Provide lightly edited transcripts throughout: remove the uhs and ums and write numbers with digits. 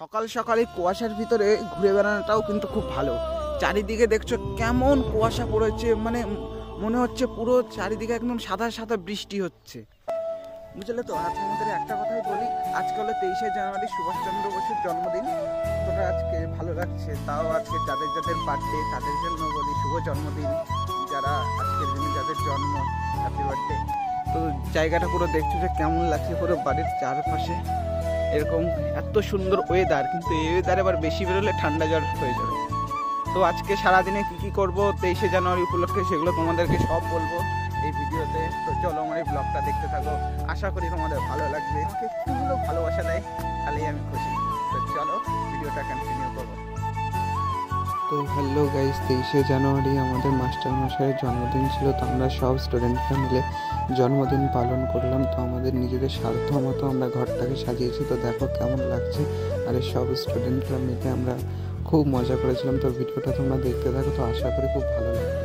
সকাল সকালে কুয়াশার ভিতরে ঘুরে বেড়ানোটাও কিন্তু খুব ভালো। চারিদিকে দেখছো কেমন কুয়াশা পড়েছে, মানে মনে হচ্ছে পুরো চারিদিকে একদম সাদা সাদা বৃষ্টি হচ্ছে, বুঝলে তো। আজ আমাদের একটা কথাই বলি, আজকে হলো 23শে জানুয়ারি, সুভাষচন্দ্র বসুর জন্মদিন। তোরা আজকে ভালো লাগছে, তাও আজকে যাদের যাদের বার্থডে তাদের জন্য বলি শুভ জন্মদিন। যারা আজকের দিনে যাদের জন্ম, হ্যাপি বার্থডে। তো জায়গাটা পুরো দেখছো যে কেমন লাগছে, পুরো বাড়ির চারপাশে এরকম এত সুন্দর ওয়েদার, কিন্তু এই ওয়েদার আবার বেশি বেরোলে ঠান্ডা জ্বর হয়ে যাবে। তো আজকে সারাদিনে কি কি করব 23শে জানুয়ারি উপলক্ষে সেগুলো তোমাদেরকে সব বলবো এই ভিডিওতে। তো চলো আমার এই ব্লগটা দেখতে থাকো, আশা করি তোমাদের ভালো লাগবে। আমাকে একটুগুলো ভালোবাসা দেয় তাহলেই আমি খুশি। তো চলো ভিডিওটা কন্টিনিউ করবো। তো হ্যালো গাইস, 23শে জানুয়ারি আমাদের মাস্টারমশাইয়ের জন্মদিন ছিল। তো আমরা সব স্টুডেন্টরা মিলে জন্মদিন পালন করলাম। তো আমাদের নিজেদের স্বার্থ মতো আমরা ঘরটাকে সাজিয়েছি। তো দেখো কেমন লাগছে, আর সব স্টুডেন্টরা মিলে আমরা খুব মজা করেছিলাম। তো ভিডিওটা তোমরা দেখতে থাকো, তো আশা করি খুব ভালো লাগবে।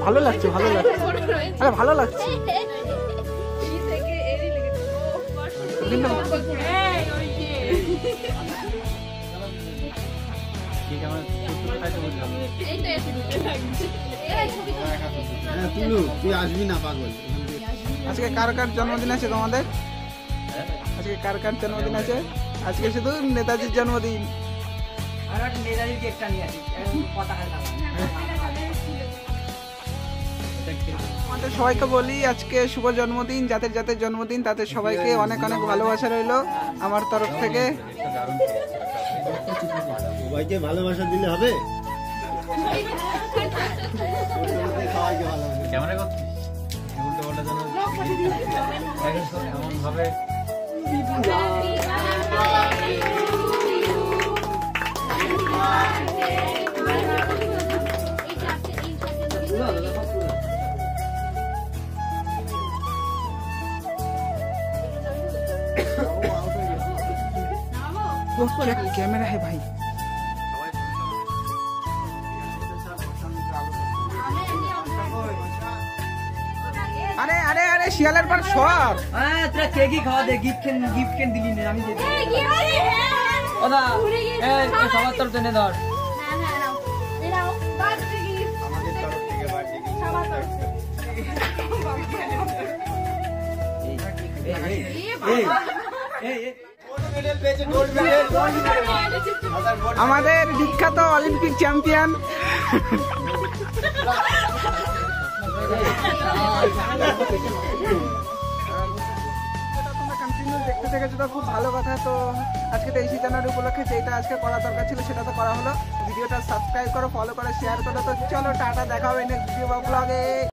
ভালো লাগছে, ভালো লাগছে, আরে ভালো লাগছে। তুই আসবি না পাগল। আজকে কার কার জন্মদিন আছে তোমাদের? আজকে কার কার জন্মদিন আছে? আজকে শুধু নেতাজির জন্মদিন। আমাদের সবাইকে বলি আজকে শুভ জন্মদিন। যাদের যাদের জন্মদিন তাদের সবাইকে অনেক অনেক ভালোবাসা রইলো আমার তরফ থেকে। সবাইকে ভালোবাসা দিলে হবে। कैमरा है भाई। अरे अरे अरे শিয়ালের পর সর। হ্যাঁ তোরা কেকই খাওয়া দে, গিফট কেন দিলি না? আমি দিই ওদা এই সবার তরফ থেকে ধর। আমাদের বিখ্যাত অলিম্পিক চ্যাম্পিয়ন দেখতে থেকেছো, তো খুব ভালো কথা। তো আজকে 23শে জানুয়ারি উপলক্ষে যেটা আজকে করা দরকার ছিল সেটা তো করা হলো। ভিডিওটা সাবস্ক্রাইব করো, ফলো করো, শেয়ার করো। তো চলো টাটা, দেখা হবে নেক্সট ভিডিও বা ব্লগে।